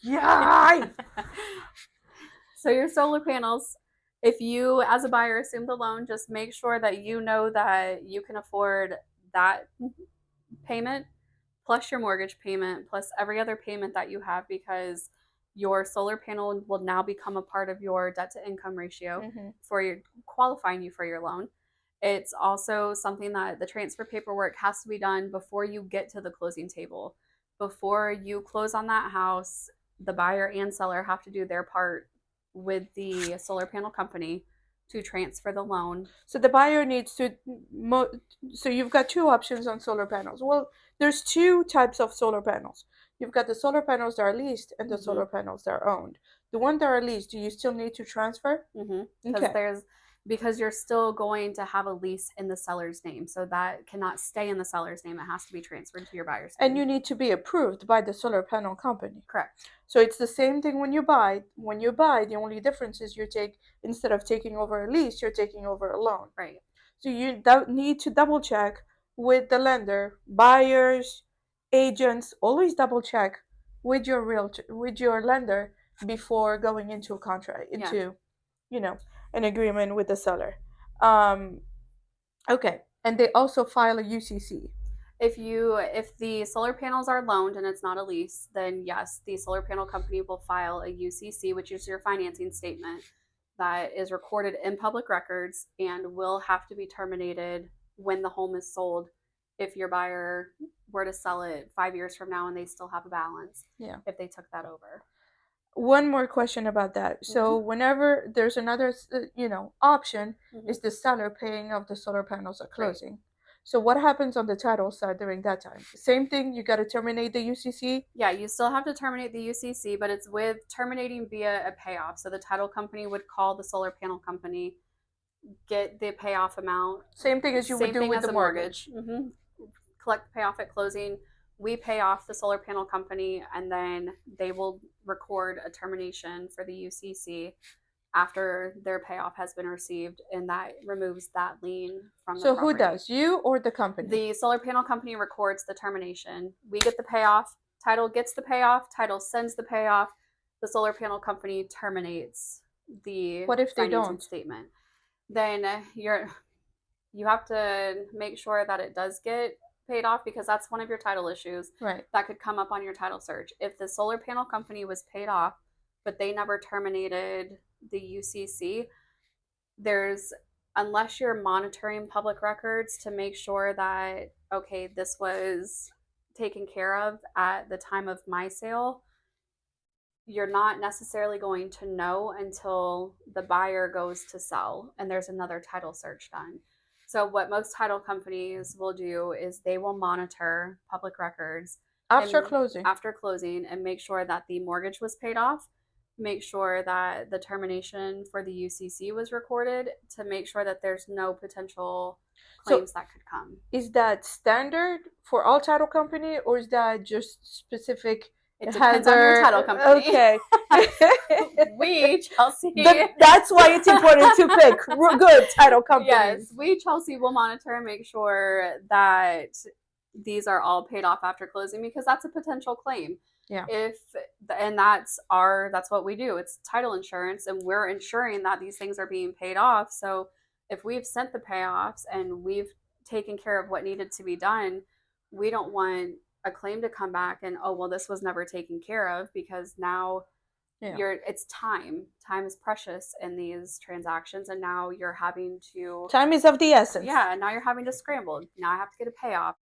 Yay! So your solar panels, if you as a buyer assume the loan, just make sure that you know that you can afford that payment plus your mortgage payment plus every other payment that you have, because your solar panel will now become a part of your debt to income ratio Hmm. for your qualifying you for your loan. It's also something that the transfer paperwork has to be done before you get to the closing table. Before you close on that house, the buyer and seller have to do their part with the solar panel company to transfer the loan. So the buyer needs to. So you've got two options on solar panels. Well, there's two types of solar panels. You've got the solar panels that are leased and the Mm-hmm. solar panels that are owned. The one that are leased, do you still need to transfer? Mm-hmm. Okay. Because you're still going to have a lease in the seller's name, so that cannot stay in the seller's name. It has to be transferred to your buyer's And name. you need to be approved by the solar panel company. Correct. So it's the same thing when you buy. When you buy, the only difference is instead of taking over a lease, you're taking over a loan. Right. So you need to double check with the lender, buyers, agents. Always double check with your with your lender before going into a contract, Yeah. into you know an agreement with the seller. Um, okay, and they also file a UCC. If the solar panels are loaned and it's not a lease, then yes, the solar panel company will file a UCC, which is your financing statement that is recorded in public records and will have to be terminated when the home is sold if your buyer were to sell it 5 years from now and they still have a balance Yeah. if they took that over. One more question about that. Mm-hmm. So whenever there's another, option Mm-hmm. is the seller paying off the solar panels at Right. closing. So what happens on the title side during that time? Same thing, you got to terminate the UCC. Yeah, you still have to terminate the UCC, but it's with terminating via a payoff. So the title company would call the solar panel company, get the payoff amount. Same thing as you would Same do thing with as the a mortgage. mortgage. Mm-hmm. Collect the payoff at closing. We pay off the solar panel company, and then they will record a termination for the UCC after their payoff has been received, and that removes that lien from the So who property. does, you or the company? The solar panel company records the termination. We get the payoff. Title gets the payoff. Title sends the payoff. The solar panel company terminates the What if they financing don't? statement. Then you have to make sure that it does get paid off, because that's one of your title issues Right. that could come up on your title search. If the solar panel company was paid off, but they never terminated the UCC, there's, unless you're monitoring public records to make sure that, okay, this was taken care of at the time of my sale, you're not necessarily going to know until the buyer goes to sell and there's another title search done. So, what most title companies will do is they will monitor public records After and closing. after closing and make sure that the mortgage was paid off, make sure that the termination for the UCC was recorded, to make sure that there's no potential So claims that could come. is that standard for all title company, or is that just specific It depends on your Heather? title company. Okay. We, Chelsea, That's why it's important to pick good title yes, companies. we, Chelsea, will monitor and make sure that these are all paid off after closing, because that's a potential claim. Yeah. If and that's what we do. It's title insurance, and we're ensuring that these things are being paid off. So if we've sent the payoffs and we've taken care of what needed to be done, we don't want a claim to come back and, oh well, this was never taken care of, because now Yeah. it's time is precious in these transactions, and now you're having to, Time is of the essence. yeah, now you're having to scramble. Now I have to get a payoff.